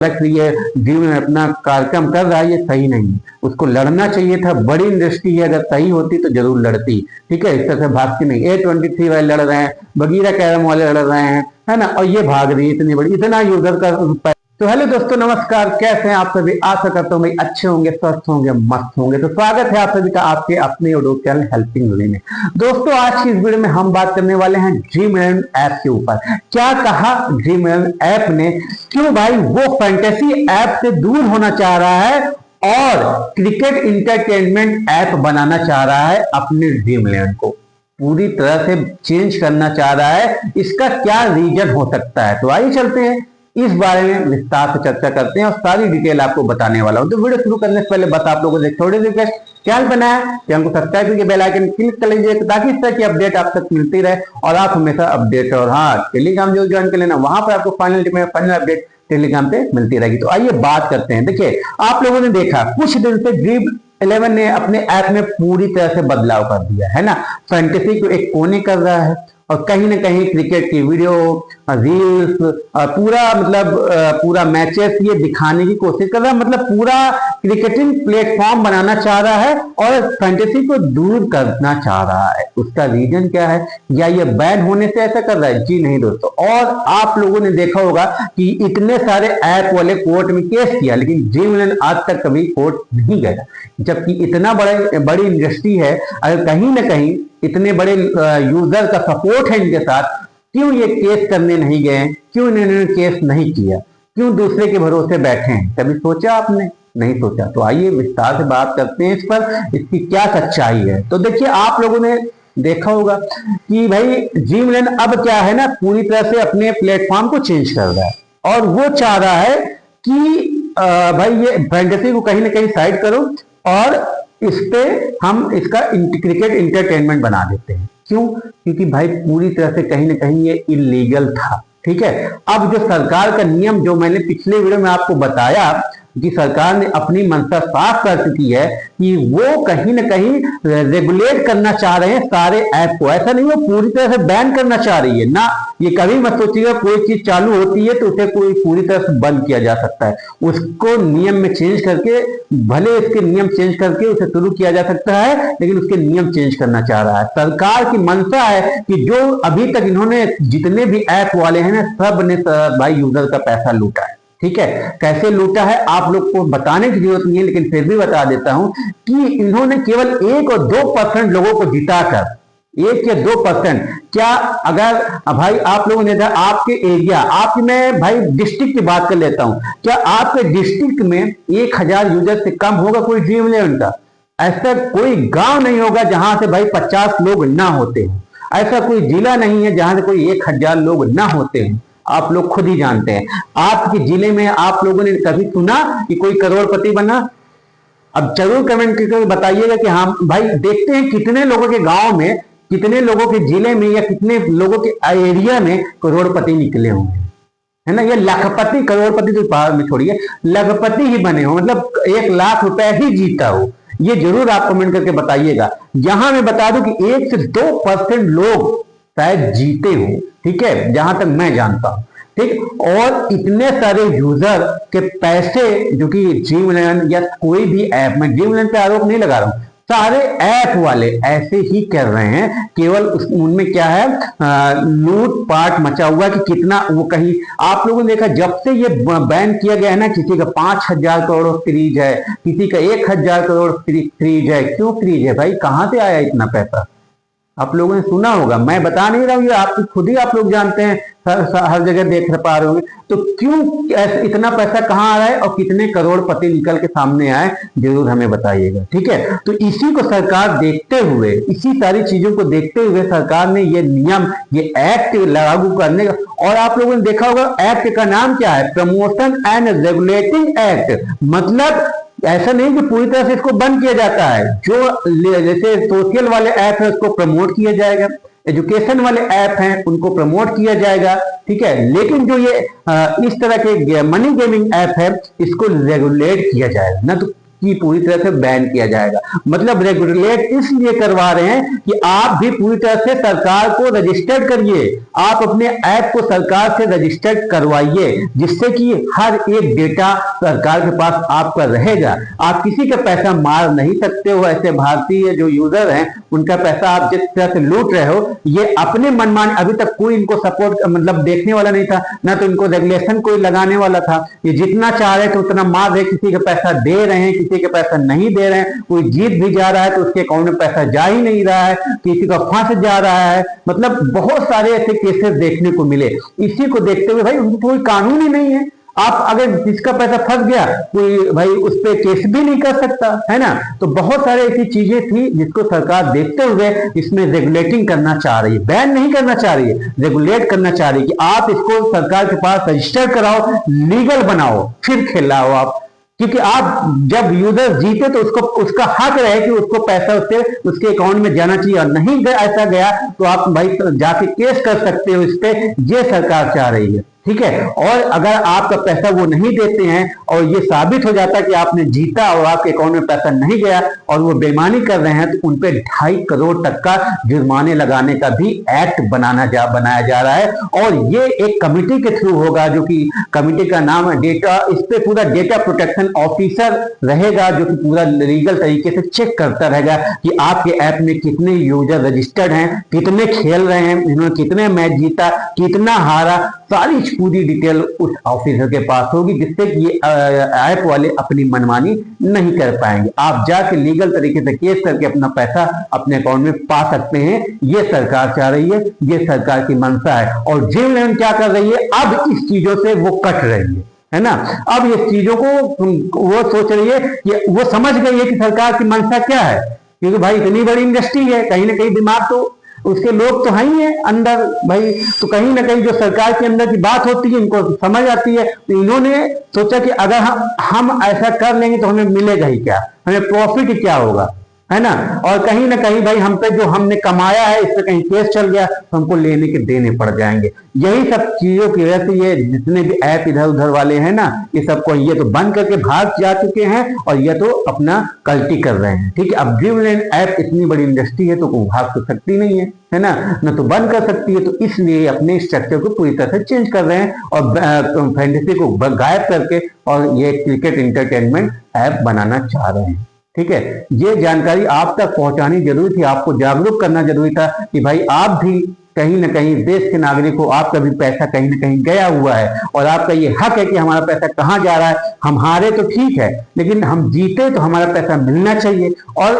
ये ड्रीम अपना कार्यक्रम कर रहा है, ये सही नहीं है। उसको लड़ना चाहिए था। बड़ी इंडस्ट्री है, अगर सही होती तो जरूर लड़ती। ठीक है, इस तरह से भागती नहीं। A23 वाले लड़ रहे हैं, बगीरा कैरम वाले लड़ रहे हैं, है ना, और ये भाग रही है इतनी बड़ी, इतना यूजर का। तो हेलो दोस्तों, नमस्कार, कैसे हैं आप सभी? आशा करता हूँ भाई अच्छे होंगे, स्वस्थ होंगे, मस्त होंगे। तो स्वागत है आप सभी का आपके अपने यूट्यूब चैनल हेल्पिंग विले में। दोस्तों, आज की इस वीडियो में हम बात करने वाले हैं ड्रीम11 ऐप के ऊपर। क्या कहा ड्रीम11 ऐप ने, क्यों भाई वो फैंटेसी ऐप से दूर होना चाह रहा है और क्रिकेट इंटरटेनमेंट ऐप बनाना चाह रहा है। अपने ड्रीम11 को पूरी तरह से चेंज करना चाह रहा है। इसका क्या रीजन हो सकता है? तो आइए चलते हैं, इस बारे में विस्तार से चर्चा करते हैं और सारी डिटेल आपको बताने वाला हूं। तो वीडियो शुरू करने से पहले बस आप लोगों से थोड़ी रिक्वेस्ट, चैनल बनाए, चैनल को सब्सक्राइब करके बेल आइकन क्लिक कर लीजिए ताकि इस तरह की अपडेट आप तक मिलती रहे और आप हमेशा अपडेट। और हाँ, टेलीग्राम जो ज्वाइन कर लेना, वहां पर आपको फाइनल अपडेट टेलीग्राम पे मिलती रहेगी। तो आइए बात करते हैं। देखिए, आप लोगों ने देखा कुछ दिन से ड्रीम11 ने अपने ऐप में पूरी तरह से बदलाव कर दिया है ना। फैंटेसी को एक कोने कर रहा है और कहीं ना कहीं क्रिकेट की वीडियो, रील्स, पूरा मैचेस ये दिखाने की कोशिश कर रहा है। मतलब पूरा क्रिकेटिंग प्लेटफॉर्म बनाना चाह रहा है और फैंटेसी को दूर करना चाह रहा है। उसका रीजन क्या है? या ये बैन होने से ऐसा कर रहा है? जी नहीं दोस्तों। और आप लोगों ने देखा होगा कि इतने सारे ऐप वाले कोर्ट में केस किया, लेकिन ड्रीम11 आज तक कभी कोर्ट नहीं गया। जबकि इतना बड़ी इंडस्ट्री है, अगर कहीं ना कहीं इतने बड़े यूजर का सपोर्ट है इनके साथ, क्यों ये केस करने नहीं गए? क्यों इन्होंने केस नहीं किया? क्यों दूसरे के भरोसे बैठे हैं? कभी सोचा आपने? नहीं सोचा। तो आइए विस्तार से बात करते हैं इस पर, इसकी क्या सच्चाई है। तो देखिए, आप लोगों ने देखा होगा कि भाई ड्रीम11 अब क्या है ना, पूरी तरह से अपने प्लेटफॉर्म को चेंज कर रहा है और वो चाह रहा है कि भाई ये फैंटेसी को कहीं ना कहीं साइड करो और इस पे हम इसका क्रिकेट इंटरटेनमेंट बना देते हैं। क्यों? क्योंकि भाई पूरी तरह से कहीं ना कहीं ये इलीगल था। ठीक है, अब जो सरकार का नियम, जो मैंने पिछले वीडियो में आपको बताया कि सरकार ने अपनी मंशा साफ कर चुकी है कि वो कहीं ना कहीं रेगुलेट करना चाह रहे हैं सारे ऐप को। ऐसा नहीं वो पूरी तरह से बैन करना चाह रही है ना। ये कभी मत सोचिएगा कोई चीज चालू होती है तो उसे कोई पूरी तरह से बंद किया जा सकता है। उसको नियम में चेंज करके, भले इसके नियम चेंज करके उसे शुरू किया जा सकता है, लेकिन उसके नियम चेंज करना चाह रहा है। सरकार की मंशा है कि जो अभी तक इन्होंने जितने भी ऐप वाले हैं ना, सब ने भाई यूजर का पैसा लूटा है। ठीक है, कैसे लूटा है आप लोग को बताने की जरूरत नहीं है, लेकिन फिर भी बता देता हूं कि इन्होंने केवल 1 और 2% लोगों को जिताकर, 1 या 2%, क्या अगर भाई आप लोगों ने आपके एरिया, आपकी, मैं भाई डिस्ट्रिक्ट की बात कर लेता हूं, क्या आपके डिस्ट्रिक्ट में 1000 यूजर से कम होगा कोई ड्रीम11 का? ऐसा कोई गांव नहीं होगा जहां से भाई 50 लोग ना होते हो। ऐसा कोई जिला नहीं है जहां से कोई 1000 लोग ना होते हैं। आप लोग खुद ही जानते हैं। आपके जिले में आप लोगों ने कभी सुना कि कोई करोड़पति बना? अब जरूर कमेंट करके बताइएगा कि हाँ भाई, देखते हैं कितने लोगों के गांव में, कितने लोगों के जिले में या कितने लोगों के एरिया में करोड़पति निकले होंगे, है ना। ये लाखपति, करोड़पति तो बाहर में छोड़िए, लाखपति ही बने हो, मतलब 1 लाख रुपए ही जीता हो। ये जरूर आप कमेंट करके बताइएगा। यहां मैं बता दूं कि 1 से 2% लोग शायद जीते हो। ठीक है, जहां तक मैं जानता हूं। ठीक, और इतने सारे यूजर के पैसे जो कि ड्रीम11 या कोई भी ऐप, मैं ड्रीम11 पे आरोप नहीं लगा रहा हूं, सारे ऐप वाले ऐसे ही कर रहे हैं। केवल उनमें क्या है, लूट पाट मचा हुआ कि कितना वो, कहीं आप लोगों ने देखा जब से ये बैन किया गया है ना, किसी का 5000 करोड़ फ्रीज है, किसी का 1000 करोड़ फ्रीज है। क्यों फ्रीज है भाई? कहां से आया इतना पैसा? आप लोगों ने सुना होगा, मैं बता नहीं रहा हूं, ये आप खुद ही आप लोग जानते हैं, हर जगह देख पा रहे होंगे। तो क्यों इतना पैसा कहां आ रहा है और कितने करोड़पति निकल के सामने आए, जरूर हमें बताइएगा। ठीक है, तो इसी को सरकार देखते हुए, इसी सारी चीजों को देखते हुए सरकार ने ये नियम, ये एक्ट लागू करने का। और आप लोगों ने देखा होगा एक्ट का नाम क्या है, प्रमोशन एंड रेगुलेटिंग एक्ट। मतलब ऐसा नहीं कि पूरी तरह से इसको बंद किया जाता है। जो जैसे सोशल वाले ऐप है उसको प्रमोट किया जाएगा, एजुकेशन वाले ऐप हैं उनको प्रमोट किया जाएगा। ठीक है, लेकिन जो ये इस तरह के मनी गेमिंग ऐप है इसको रेगुलेट किया जाएगा ना। तो की पूरी तरह से बैन किया जाएगा। मतलब रेगुलेट इसलिए करवा रहे हैं कि आप भी पूरी तरह से सरकार को रजिस्टर्ड करिए, आप अपने ऐप को सरकार से रजिस्टर्ड करवाइए, जिससे कि हर एक डेटा सरकार के पास आपका रहेगा। आप किसी का पैसा मार नहीं सकते हो। ऐसे भारतीय जो यूजर हैं उनका पैसा आप जिस तरह से लूट रहे हो, ये अपने मनमाने, अभी तक कोई इनको सपोर्ट मतलब देखने वाला नहीं था, ना तो इनको रेगुलेशन कोई लगाने वाला था। ये जितना चाह रहे थे उतना मार रहे, किसी का पैसा दे रहे हैं, किसी का पैसा नहीं दे रहे हैं, कोई जीत भी जा रहा है तो उसके अकाउंट में पैसा जा ही नहीं रहा है, किसी का फंस जा रहा है। मतलब बहुत सारे ऐसे केसेस देखने को मिले। इसी को देखते हुए भाई उनको कोई कानून ही नहीं है। आप अगर जिसका पैसा फंस गया कोई भाई उस पर केस भी नहीं कर सकता है ना। तो बहुत सारे ऐसी चीजें थी जिसको सरकार देखते हुए इसमें रेगुलेटिंग करना चाह रही है, बैन नहीं करना चाह रही है, रेगुलेट करना चाह रही है कि आप इसको सरकार के पास रजिस्टर कराओ, लीगल बनाओ, फिर खिलाओ आप। क्योंकि आप जब यूजर जीते तो उसको उसका हक रहे कि उसको पैसा उसके अकाउंट में जाना चाहिए, और नहीं ऐसा गया तो आप भाई जाके केस कर सकते हो इस पे। ये सरकार चाह रही है, ठीक है। और अगर आपका पैसा वो नहीं देते हैं और ये साबित हो जाता है कि आपने जीता और आपके अकाउंट में पैसा नहीं गया और वो बेईमानी कर रहे हैं, तो उन पे 2.5 करोड़ तक का जुर्माने लगाने का भी एक्ट बनाया जा रहा है। और ये एक कमिटी के थ्रू होगा, जो कि कमिटी का नाम है डेटा, इस पे पूरा डेटा प्रोटेक्शन ऑफिसर रहेगा, जो कि पूरा लीगल तरीके से चेक करता रहेगा कि आपके ऐप में कितने यूजर रजिस्टर्ड हैं, कितने खेल रहे हैं, इन्होंने कितने मैच जीता, कितना हारा, सारी पूरी डिटेल उस ऑफिसर के पास होगी, जिससे कि ये ऐप वाले अपनी मनमानी नहीं कर पाएंगे। आप जाके लीगल तरीके से केस करके अपना पैसा अपने अकाउंट में पा सकते हैं। ये सरकार चाह रही है, ये सरकार की मंशा है। और जेल लेन क्या कर रही है, अब इस चीजों से वो कट रही है ना। अब ये चीजों को वो सोच रही है कि वो समझ गई है कि सरकार की मंशा क्या है, क्योंकि भाई इतनी बड़ी इंडस्ट्री है, कहीं ना कहीं दिमाग तो उसके लोग तो हैं ही है अंदर भाई। तो कहीं ना कहीं जो सरकार के अंदर की बात होती है इनको समझ आती है। तो इन्होंने सोचा कि अगर हम ऐसा कर लेंगे तो हमें मिलेगा ही क्या, हमें प्रॉफिट क्या होगा, है ना। और कहीं ना कहीं भाई हम पे जो हमने कमाया है इस पे कहीं केस चल गया तो हमको लेने के देने पड़ जाएंगे। यही सब चीजों की वजह से ये जितने भी ऐप इधर उधर वाले हैं ना, ये सबको ये तो बंद करके भाग जा चुके हैं और ये तो अपना कल्टी कर रहे हैं, ठीक है। अब ड्रीमलैंड ऐप इतनी बड़ी इंडस्ट्री है तो वो भाग तो सकती नहीं है ना, न तो बंद कर सकती है। तो इसलिए अपने स्ट्रक्चर को पूरी तरह से चेंज कर रहे हैं और फैंटेसी को गायब करके और ये क्रिकेट इंटरटेनमेंट ऐप बनाना चाह रहे हैं, ठीक है। ये जानकारी आप तक पहुंचानी जरूरी थी, आपको जागरूक करना जरूरी था कि भाई आप भी कहीं ना कहीं देश के नागरिक हो, आपका भी पैसा कहीं ना कहीं गया हुआ है और आपका ये हक है कि हमारा पैसा कहाँ जा रहा है। हम हारे तो ठीक है, लेकिन हम जीते तो हमारा पैसा मिलना चाहिए। और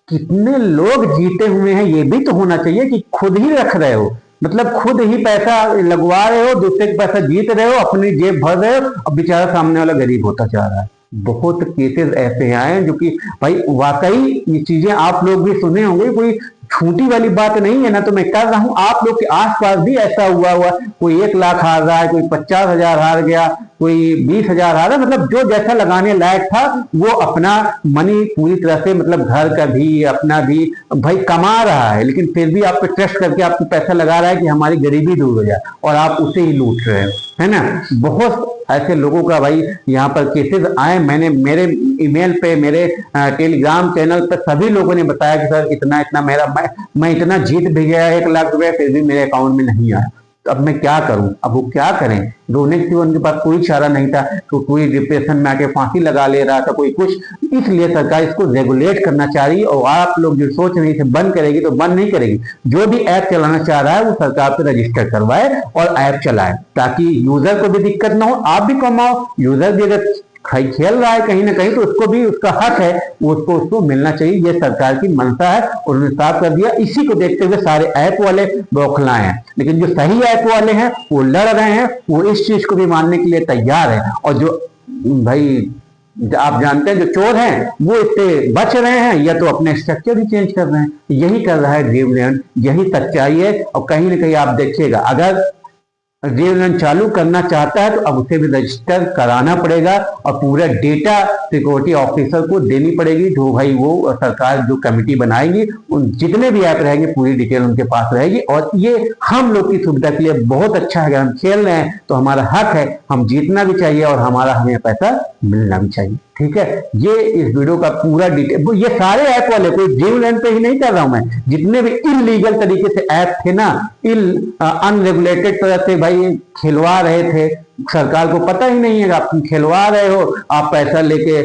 कितने लोग जीते हुए हैं ये भी तो होना चाहिए कि खुद ही रख रहे हो, मतलब खुद ही पैसा लगवा रहे हो, दूसरे का पैसा जीत रहे हो, अपनी जेब भर रहे हो, अब बेचारा सामने वाला गरीब होता जा रहा है। बहुत केसेस ऐसे आए हैं जो कि भाई वाकई ये चीजें आप लोग भी सुने होंगे, कोई छोटी वाली बात नहीं है ना। तो मैं कर रहा हूं आप लोग के आसपास भी ऐसा हुआ, कोई 1 लाख हार रहा है, कोई 50,000 हार गया, कोई 20,000 हारा, मतलब जो जैसा लगाने लायक था वो अपना मनी पूरी तरह से मतलब घर का भी अपना भी भाई कमा रहा है, लेकिन फिर भी आप पे ट्रस्ट करके आपको पैसा लगा रहा है कि हमारी गरीबी दूर हो जाए और आप उसे ही लूट रहे हो, है ना। बहुत ऐसे लोगों का भाई यहाँ पर केसेस आए। मैंने मेरे ईमेल पे, मेरे टेलीग्राम चैनल पे सभी लोगों ने बताया कि सर इतना इतना मैं इतना जीत भी गया 1 लाख रुपए, फिर भी मेरे अकाउंट में नहीं आया। तो अब मैं क्या करूं, अब वो क्या करें, रोने के उनके पास कोई चारा नहीं था। तो कोई डिप्रेशन में आके फांसी लगा ले रहा था, कोई कुछ। इसलिए सरकार इसको रेगुलेट करना चाह रही है। और आप लोग जो सोच रहे हैं बंद करेगी तो बंद नहीं करेगी। जो भी ऐप चलाना चाह रहा है वो सरकार पे रजिस्टर करवाए और ऐप चलाए, ताकि यूजर को भी दिक्कत ना हो, आप भी कमाओ। यूजर भी अगर खेल रहा है कहीं ना कहीं तो उसको भी उसका हक है, वो उसको मिलना चाहिए। ये सरकार की मंशा है और उन्होंने साफ कर दिया। इसी को देखते हुए सारे ऐप वाले बौखलाए हैं, लेकिन जो सही ऐप वाले हैं वो लड़ रहे हैं, वो इस चीज को भी मानने के लिए तैयार है। और जो भाई आप जानते हैं जो चोर हैं वो इससे बच रहे हैं या तो अपने स्ट्रक्चर ही चेंज कर रहे हैं। यही कर रहा है ड्रीमलैंड, यही सच्चाई है। और कहीं ना कहीं आप देखिएगा, अगर जीवन चालू करना चाहता है तो अब उसे भी रजिस्टर कराना पड़ेगा और पूरा डेटा सिक्योरिटी ऑफिसर को देनी पड़ेगी, जो भाई वो सरकार जो कमेटी बनाएगी उन जितने भी ऐप रहेंगे पूरी डिटेल उनके पास रहेगी। और ये हम लोग की सुविधा के लिए बहुत अच्छा है। अगर हम खेल रहे हैं तो हमारा हक है, हम जीतना भी चाहिए और हमें पैसा मिलना भी चाहिए। ठीक है, ये इस वीडियो का पूरा डिटेल, ये सारे ऐप वाले, कोई ड्रीमलैंड पे ही नहीं कर रहा हूं मैं, जितने भी इलीगल तरीके से ऐप थे ना, अनरेगुलेटेड तरह से भाई खिलवा रहे थे, सरकार को पता ही नहीं है, आप खिलवा रहे हो, आप पैसा लेके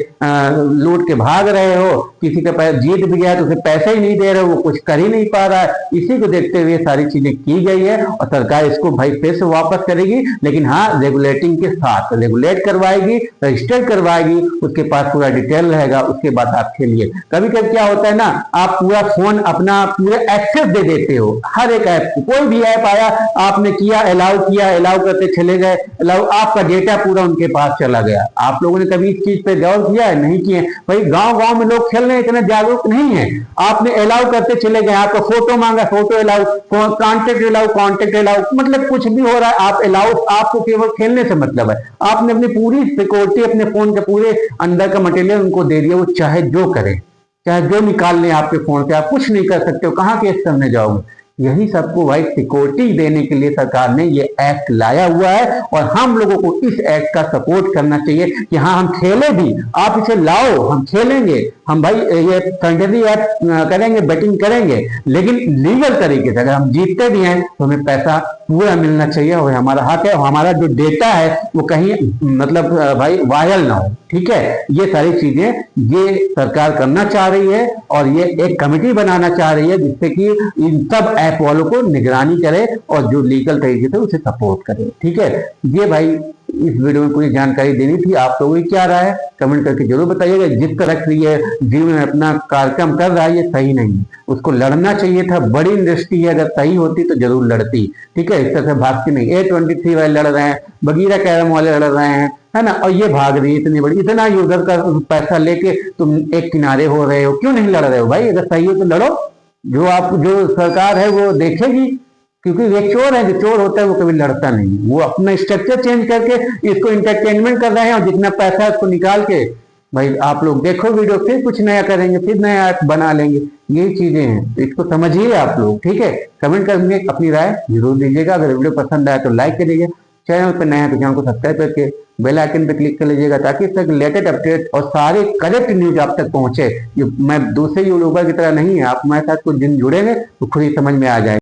लूट के भाग रहे हो, किसी का पैसा जीत भी गया तो उसे पैसा ही नहीं दे रहे हो, वो कुछ कर ही नहीं पा रहा है। इसी को देखते हुए सारी चीजें की गई है और सरकार इसको भाई फिर से वापस करेगी, लेकिन हाँ रेगुलेटिंग के साथ रेगुलेट करवाएगी, रजिस्टर करवाएगी, उसके पास पूरा डिटेल रहेगा, उसके बाद आप खेलिए। कभी कभी क्या होता है ना, आप पूरा फोन अपना पूरा एक्सेस दे देते हो हर एक ऐप को, कोई भी ऐप आया आपने किया, अलाउ करते चले गए, आपका डेटा पूरा उनके पास चला गया। आप लोगों ने कभी इस चीज पे गौर किया है? नहीं किए भाई। गांव गांव में लोग खेल रहे हैं, इतने जागरूक नहीं है, आपने अलाउ करते चले गए, आपका फोटो मांगा, फोटो अलाउ, कॉन्टेक्ट अलाउ, मतलब कुछ भी हो रहा है आप अलाउ, आपको केवल खेलने से मतलब है। आपने अपनी पूरी सिक्योरिटी अपने फोन के पूरे अंदर का मटेरियल उनको दे दिया, वो चाहे जो करे, चाहे जो निकाल लें आपके फोन से, आप कुछ नहीं कर सकते हो, कहां केस करने जाओगे। यही सबको भाई सिक्योरिटी देने के लिए सरकार ने ये एक्ट लाया हुआ है और हम लोगों को इस एक्ट का सपोर्ट करना चाहिए कि हाँ हम खेले भी, आप इसे लाओ, हम खेलेंगे, हम भाई ये फैंटेसी ऐप करेंगे, बैटिंग करेंगे, लेकिन लीगल तरीके से। अगर हम जीतते भी हैं तो हमें पैसा पूरा मिलना चाहिए और हमारा हक है, और हमारा जो डेटा है वो कहीं मतलब भाई वायरल ना हो। ठीक है, ये सारी चीजें ये सरकार करना चाह रही है और ये एक कमेटी बनाना चाह रही है जिससे कि इन सब ऐप वालों को निगरानी करे और जो लीगल तरीके से उसे सपोर्ट करे। ठीक है, ये भाई इस वीडियो में पूरी जानकारी देनी थी। आप लोगों की क्या राय है कमेंट करके जरूर बताइएगा। जिस तरह से ये जीवन अपना कार्यक्रम कर रहा है ये सही नहीं है, उसको लड़ना चाहिए था। बड़ी इंडस्ट्री है, अगर सही होती तो जरूर लड़ती। ठीक है, इस तरह से भागती नहीं। A23 वाले लड़ रहे हैं, बगीरा कैरम वाले लड़ रहे हैं, है ना, और ये भाग रही है इतनी बड़ी, इतना यूजर का पैसा लेके तुम एक किनारे हो रहे हो, क्यों नहीं लड़ रहे हो भाई? अगर सही हो तो लड़ो, जो सरकार है वो देखेगी, क्योंकि ये चोर है, जो चोर होता है वो कभी लड़ता नहीं, वो अपना स्ट्रक्चर चेंज करके इसको इंटरटेनमेंट कर रहे हैं और जितना पैसा है उसको निकाल के भाई आप लोग देखो वीडियो, फिर कुछ नया करेंगे, फिर नया ऐप बना लेंगे। यही चीजें हैं, तो इसको समझिए आप लोग। ठीक है, कमेंट करके अपनी राय जरूर दीजिएगा। अगर वीडियो पसंद आया तो लाइक करिएगा, चैनल पर नया है तो चैनल को सब्सक्राइब करके बेल आइकन पर क्लिक कर लीजिएगा, ताकि इस तरह के लेटेस्ट अपडेट और सारे करेक्ट न्यूज आप तक पहुंचे। मैं दूसरे यूट्यूबर की तरह नहीं है, आप हमारे साथ कुछ दिन जुड़ेंगे तो खुद ही समझ में आ जाएगा।